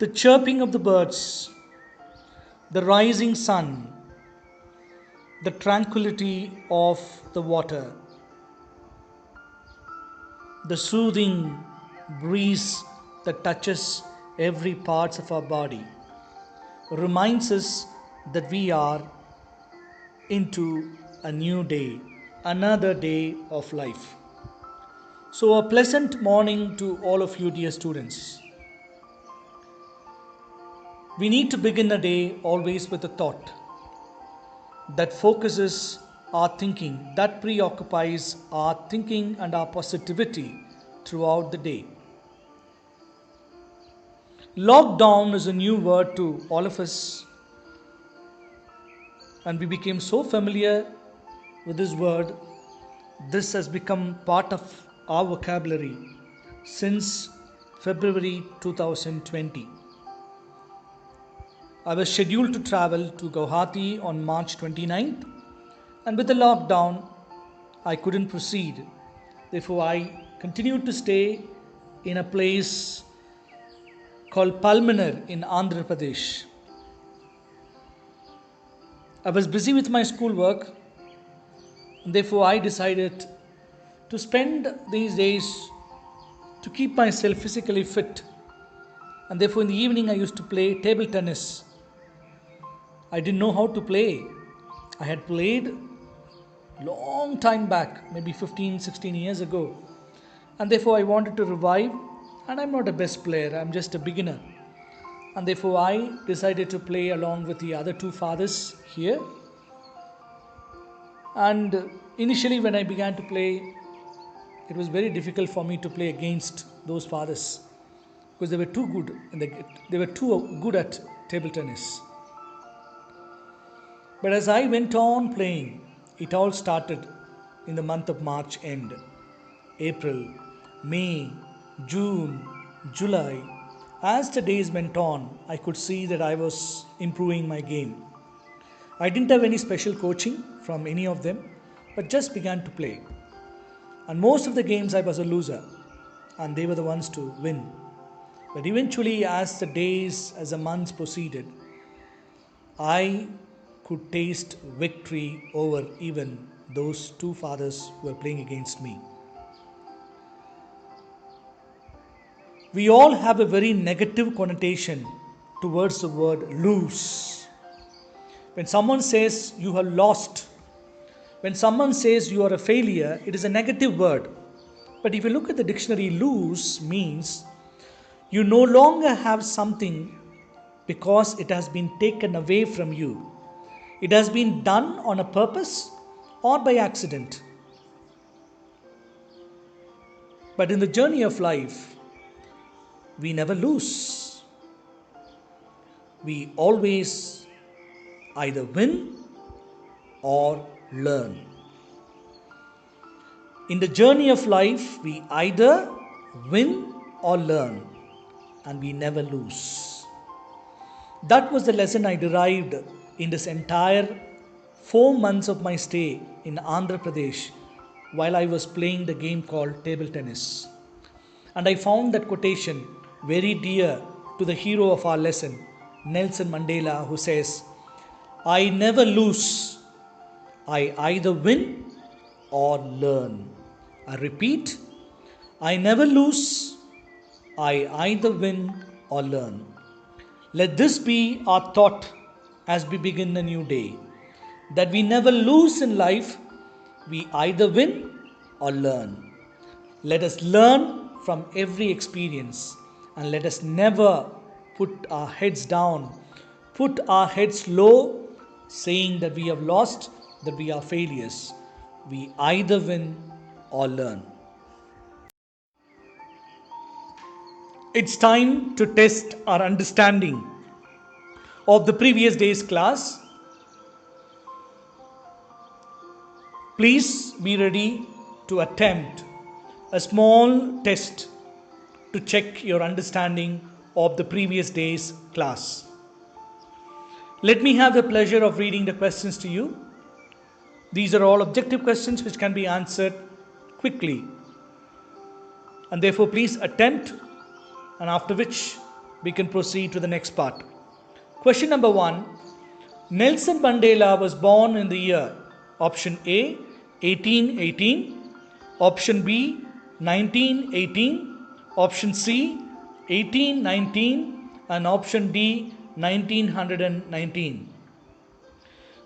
the chirping of the birds, the rising sun, the tranquility of the water, the soothing breeze that touches every part of our body reminds us that we are into a new day, another day of life. So, a pleasant morning to all of you, dear students. We need to begin a day always with a thought that focuses our thinking, that preoccupies our thinking and our positivity throughout the day. Lockdown is a new word to all of us, and we became so familiar with this word. This has become part of our vocabulary since February 2020. I was scheduled to travel to Guwahati on March 29th, and with the lockdown, I couldn't proceed. Therefore, I continued to stay in a place called Palmanar in Andhra Pradesh. I was busy with my schoolwork, and therefore I decided to spend these days to keep myself physically fit. And therefore, in the evening, I used to play table tennis. I didn't know how to play. I had played long time back, maybe 15, 16 years ago. And therefore, I wanted to revive. And I'm not a best player, I'm just a beginner. And therefore, I decided to play along with the other two fathers here. And initially, when I began to play, it was very difficult for me to play against those fathers because they were too good. They were too good at table tennis. But as I went on playing, it all started in the month of March end. April, May, June, July. As the days went on, I could see that I was improving my game. I didn't have any special coaching from any of them, but just began to play. And most of the games I was a loser, and they were the ones to win. But eventually, as the months proceeded, I could taste victory over even those two fathers who were playing against me. We all have a very negative connotation towards the word lose. When someone says you have lost, when someone says you are a failure, it is a negative word. But if you look at the dictionary, lose means you no longer have something because it has been taken away from you. It has been done on a purpose or by accident. But in the journey of life, we never lose. We always either win or learn. In the journey of life, we either win or learn, and we never lose. That was the lesson I derived in this entire 4 months of my stay in Andhra Pradesh while I was playing the game called table tennis. And I found that quotation very dear to the hero of our lesson, Nelson Mandela, who says, "I never lose. I either win or learn." I repeat, I never lose. I either win or learn. Let this be our thought as we begin a new day, that we never lose in life, we either win or learn. Let us learn from every experience, and let us never put our heads down, put our heads low, saying that we have lost, that we are failures. We either win or learn. It's time to test our understanding of the previous day's class. Please be ready to attempt a small test to check your understanding of the previous day's class. Let me have the pleasure of reading the questions to you. These are all objective questions which can be answered quickly. And therefore, please attempt, and after which we can proceed to the next part. Question number 1. Nelson Mandela was born in the year option A 1818, option B 1918, option C 1819, and option D 1919.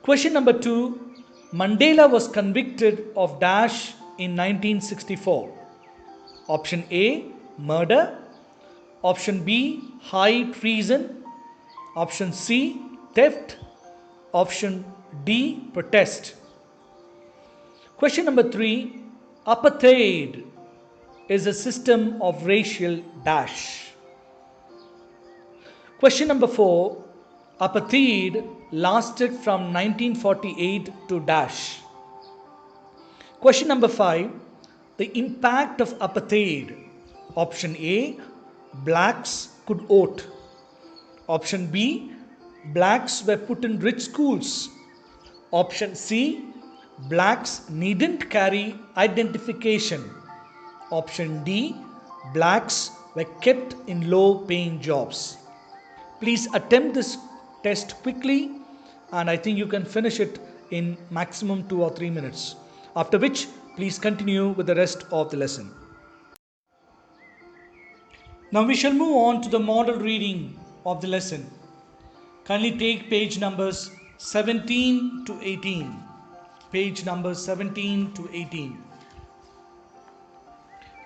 Question number 2. Mandela was convicted of dash in 1964. Option A murder, option B high treason, option C theft, option D protest. Question number 3. Apartheid is a system of racial dash. Question number 4. Apartheid lasted from 1948 to dash. Question number 5. The impact of apartheid. Option A. Blacks could vote. Option B. Blacks were put in rich schools. Option C. Blacks needn't carry identification. Option D. Blacks were kept in low paying jobs. Please attempt this test quickly, and I think you can finish it in maximum 2 or 3 minutes. After which, please continue with the rest of the lesson. Now we shall move on to the model reading of the lesson. Kindly take page numbers 17 to 18. Page number 17 to 18.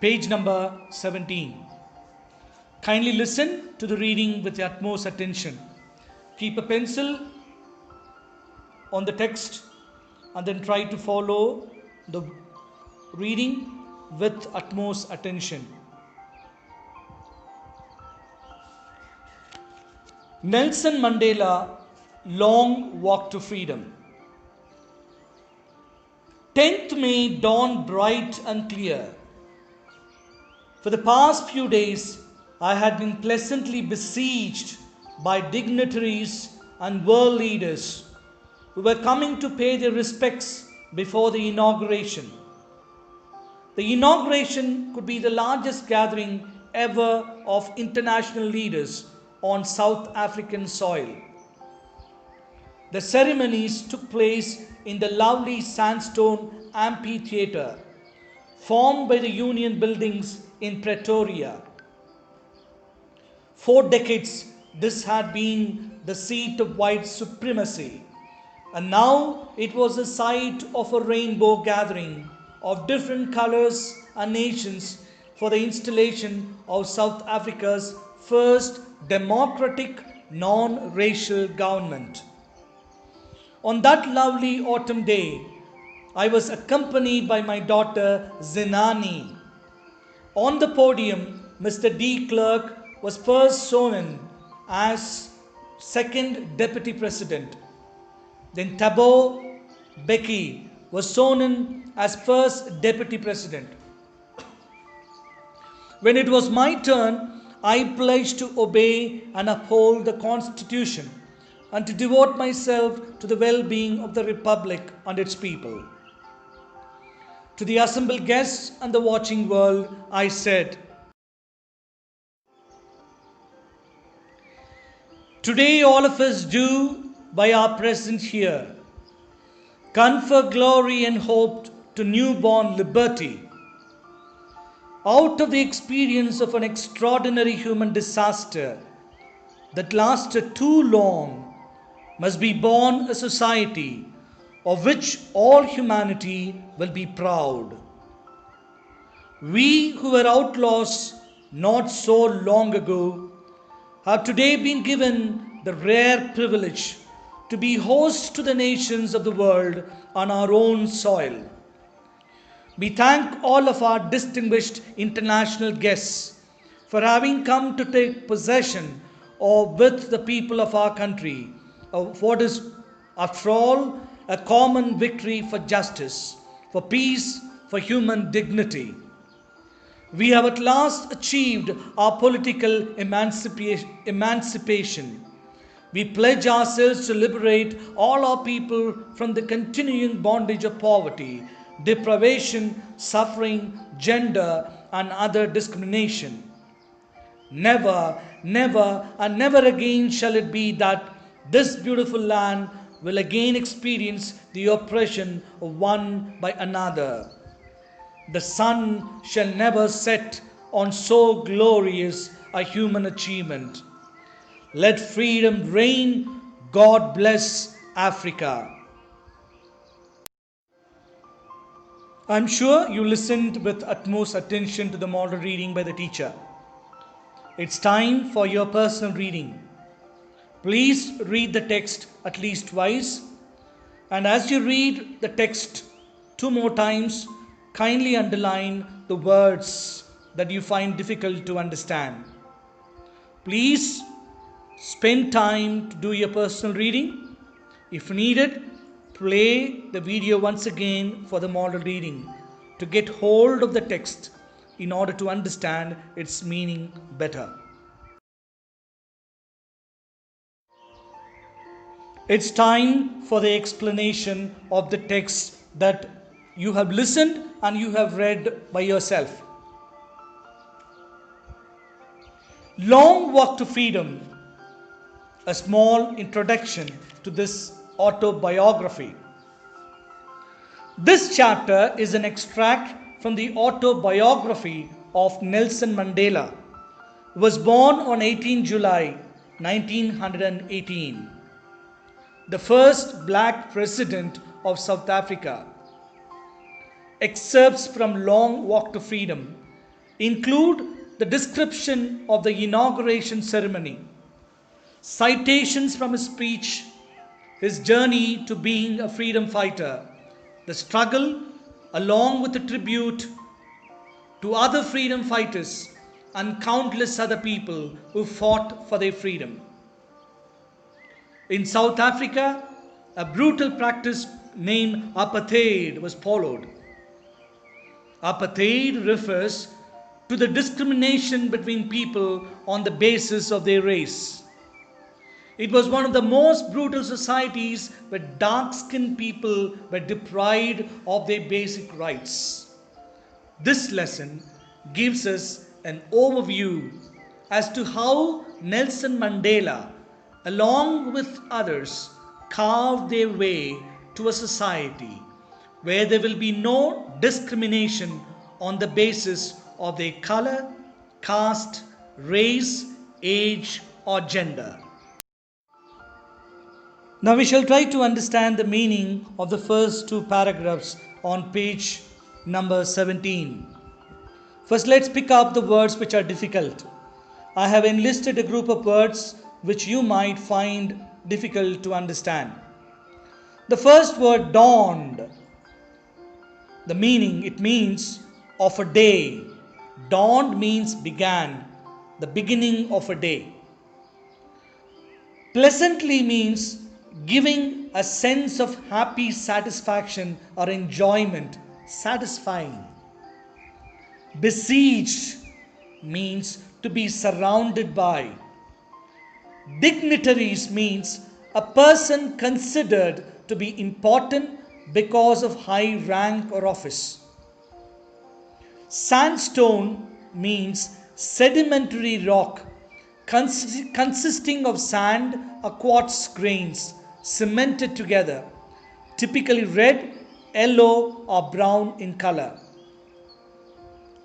Page number 17. Kindly listen to the reading with the utmost attention. Keep a pencil on the text and then try to follow the reading with utmost attention. Nelson Mandela, long walk to freedom. 10th May dawned bright and clear. For the past few days, I had been pleasantly besieged by dignitaries and world leaders who were coming to pay their respects before the inauguration. The inauguration could be the largest gathering ever of international leaders on South African soil. The ceremonies took place in the lovely sandstone amphitheatre formed by the Union buildings in Pretoria. 4 decades this had been the seat of white supremacy, and now it was the site of a rainbow gathering of different colors and nations for the installation of South Africa's first democratic non-racial government. On that lovely autumn day, I was accompanied by my daughter Zenani. On the podium, Mr. De Klerk was first sworn in as second deputy president. Then Thabo Mbeki was sworn in as first deputy president. When it was my turn, I pledged to obey and uphold the Constitution and to devote myself to the well-being of the Republic and its people. To the assembled guests and the watching world, I said, today all of us do, by our presence here, confer glory and hope to newborn liberty. Out of the experience of an extraordinary human disaster that lasted too long must be born a society of which all humanity will be proud. We who were outlaws not so long ago have today been given the rare privilege to be hosts to the nations of the world on our own soil. We thank all of our distinguished international guests for having come to take possession of with the people of our country of what is, after all, a common victory for justice, for peace, for human dignity. We have at last achieved our political emancipation. We pledge ourselves to liberate all our people from the continuing bondage of poverty, deprivation, suffering, gender, and other discrimination. Never, never, and never again shall it be that this beautiful land will again experience the oppression of one by another. The sun shall never set on so glorious a human achievement. Let freedom reign. God bless Africa. I'm sure you listened with utmost attention to the model reading by the teacher. It's time for your personal reading. Please read the text at least twice, and as you read the text 2 more times, kindly underline the words that you find difficult to understand. Please spend time to do your personal reading. If needed, play the video once again for the model reading to get hold of the text in order to understand its meaning better. It's time for the explanation of the text that you have listened and you have read by yourself. Long Walk to Freedom, a small introduction to this autobiography. This chapter is an extract from the autobiography of Nelson Mandela, who was born on 18 July 1918, the first black president of South Africa. Excerpts from Long Walk to Freedom include the description of the inauguration ceremony, citations from his speech, his journey to being a freedom fighter, the struggle, along with a tribute to other freedom fighters and countless other people who fought for their freedom. In South Africa, a brutal practice named apartheid was followed. Apartheid refers to the discrimination between people on the basis of their race. It was one of the most brutal societies where dark-skinned people were deprived of their basic rights. This lesson gives us an overview as to how Nelson Mandela, along with others, carved their way to a society where there will be no discrimination on the basis of their color, caste, race, age, or gender. Now we shall try to understand the meaning of the first 2 paragraphs on page number 17. First, let's pick up the words which are difficult. I have enlisted a group of words which you might find difficult to understand. The first word, dawned. The meaning, it means of a day. Dawned means began, the beginning of a day. Pleasantly means giving a sense of happy satisfaction or enjoyment, satisfying. Besieged means to be surrounded by. Dignitaries means a person considered to be important because of high rank or office. Sandstone means sedimentary rock consisting of sand or quartz grains cemented together, typically red, yellow, or brown in color.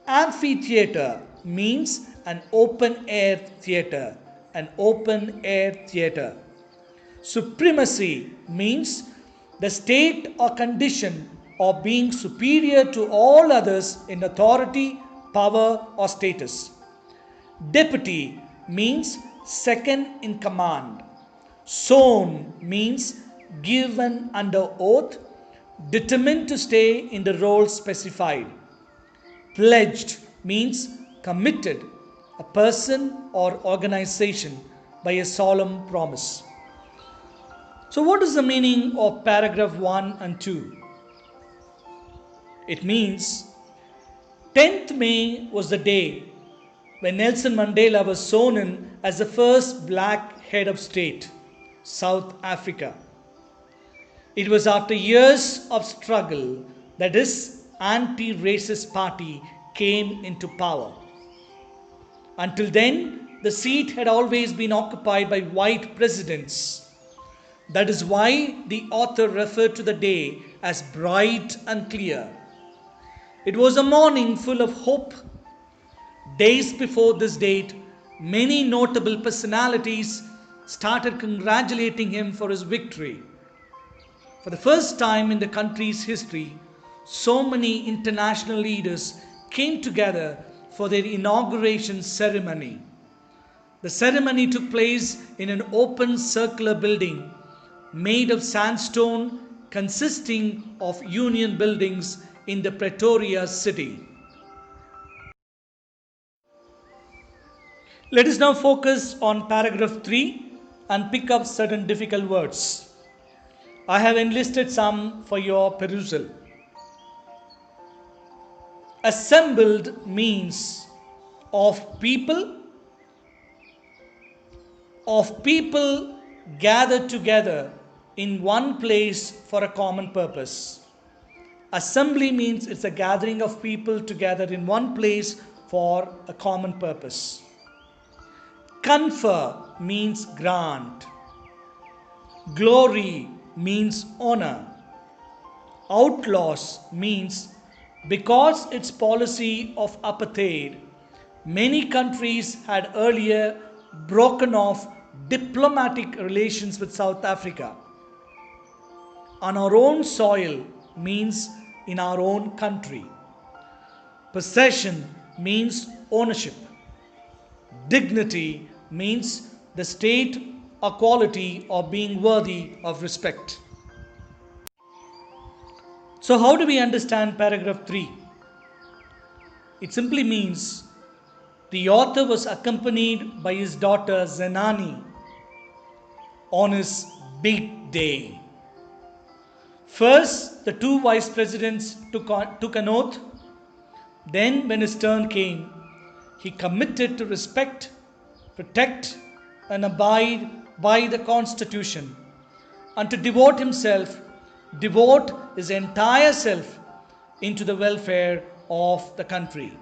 Amphitheater means an open air theater, an open air theater. Supremacy means the state or condition of being superior to all others in authority, power, or status. Deputy means second in command. Sworn means given under oath, determined to stay in the role specified. Pledged means committed, a person or organization by a solemn promise. So what is the meaning of paragraph 1 and 2? It means 10th May was the day when Nelson Mandela was sworn in as the first black head of state, South Africa. It was after years of struggle that his anti-racist party came into power. Until then, the seat had always been occupied by white presidents. That is why the author referred to the day as bright and clear. It was a morning full of hope. Days before this date, many notable personalities started congratulating him for his victory. For the first time in the country's history, so many international leaders came together for their inauguration ceremony. The ceremony took place in an open circular building made of sandstone consisting of union buildings in the Pretoria city. Let us now focus on paragraph 3 and pick up certain difficult words. I have enlisted some for your perusal. Assembled means of people gathered together in one place for a common purpose. Assembly means it's a gathering of people together in one place for a common purpose. Confer means grant. Glory means honor. Outlaws means because its policy of apartheid, many countries had earlier broken off diplomatic relations with South Africa. On our own soil means in our own country. Possession means ownership. Dignity means the state or quality of being worthy of respect. So, how do we understand paragraph 3? It simply means the author was accompanied by his daughter Zenani on his big day. First, the two vice presidents took an oath. Then, when his turn came, he committed to respect, protect, and abide by the Constitution and to devote his entire self into the welfare of the country.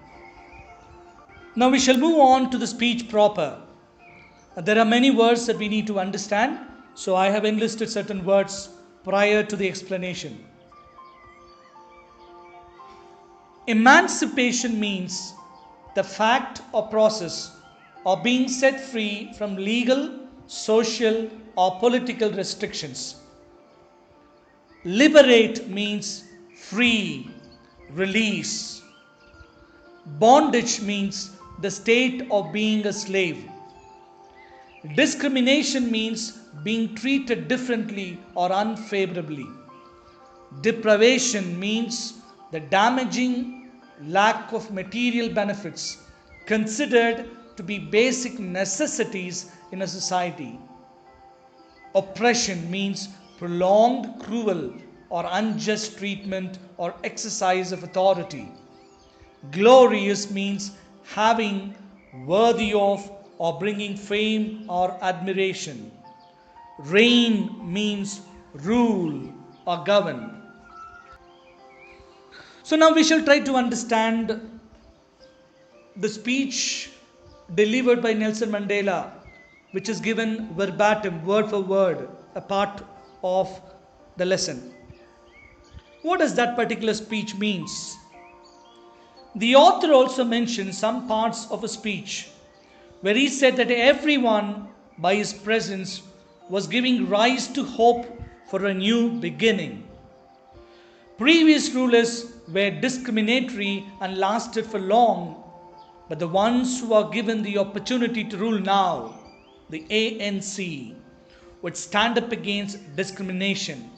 Now we shall move on to the speech proper. There are many words that we need to understand, so I have enlisted certain words prior to the explanation. Emancipation means the fact or process of being set free from legal, social, or political restrictions. Liberate means free, release. Bondage means the state of being a slave. Discrimination means being treated differently or unfavorably. Deprivation means the damaging lack of material benefits considered to be basic necessities in a society. Oppression means prolonged, cruel, or unjust treatment or exercise of authority. Glorious means having, worthy of, or bringing fame or admiration. Reign means rule or govern. So now we shall try to understand the speech delivered by Nelson Mandela, which is given verbatim, word for word, a part of the lesson. What does that particular speech means? The author also mentioned some parts of a speech where he said that everyone by his presence was giving rise to hope for a new beginning. Previous rulers were discriminatory and lasted for long, but the ones who are given the opportunity to rule now, the ANC, would stand up against discrimination.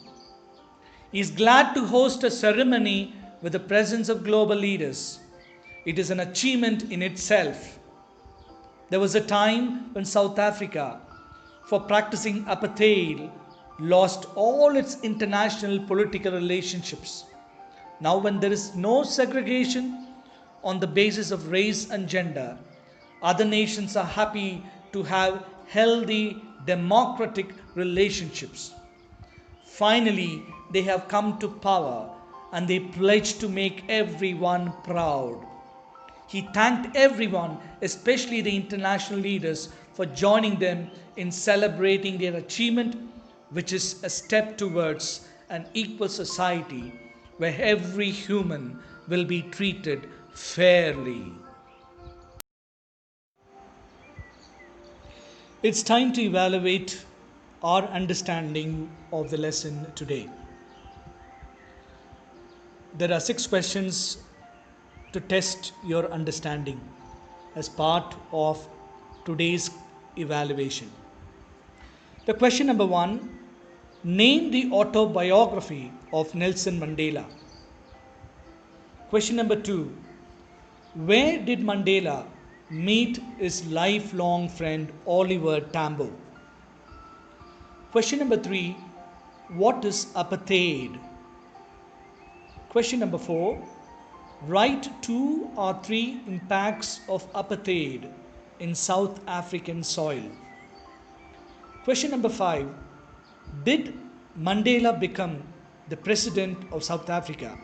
He is glad to host a ceremony with the presence of global leaders. It is an achievement in itself. There was a time when South Africa, for practicing apartheid, lost all its international political relationships. Now, when there is no segregation on the basis of race and gender, other nations are happy to have healthy, democratic relationships. Finally, they have come to power and they pledge to make everyone proud. He thanked everyone, especially the international leaders, for joining them in celebrating their achievement, which is a step towards an equal society where every human will be treated fairly. It's time to evaluate our understanding of the lesson today. There are 6 questions to test your understanding as part of today's evaluation. The question number 1: name the autobiography of Nelson Mandela. Question number 2: where did Mandela meet his lifelong friend Oliver Tambo? Question number 3: what is apartheid? Question number 4: write 2 or 3 impacts of apartheid in South African soil. Question number 5: did Mandela become the president of South Africa?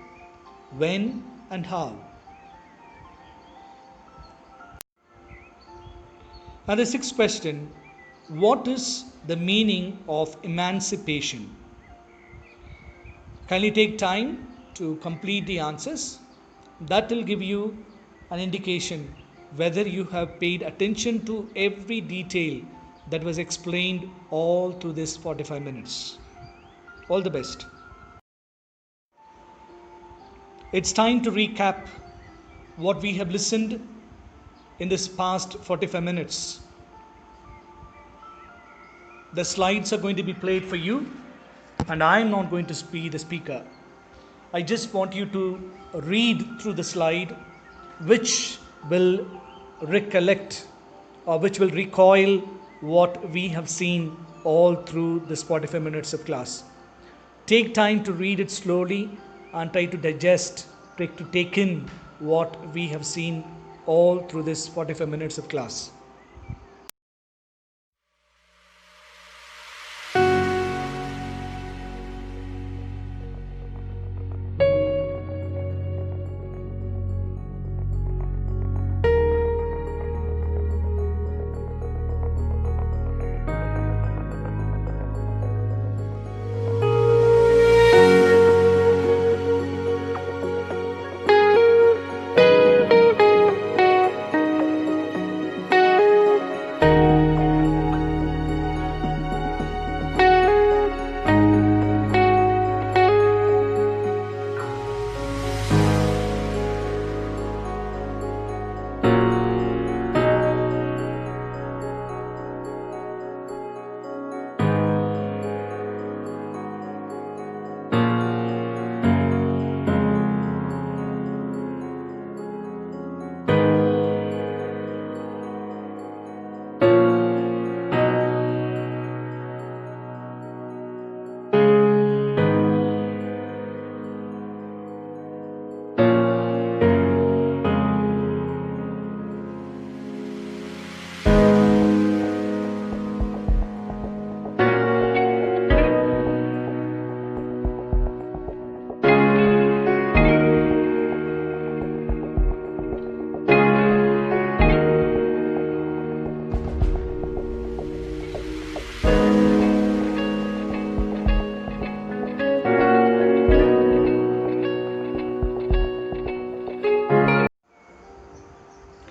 When and how? And the 6th question: what is the meaning of emancipation? Kindly take time to complete the answers. That will give you an indication whether you have paid attention to every detail that was explained all through this 45 minutes. All the best. It's time to recap what we have listened in this past 45 minutes. The slides are going to be played for you, and I am not going to be the speaker. I just want you to read through the slide, which will recollect or which will recoil what we have seen all through this 45 minutes of class. Take time to read it slowly and try to digest, try to take in what we have seen all through this 45 minutes of class.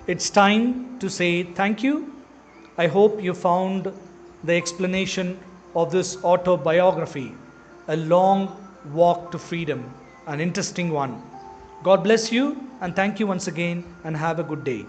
It's time to say thank you. I hope you found the explanation of this autobiography a long walk to freedom, an interesting one. God bless you, and thank you once again, and have a good day.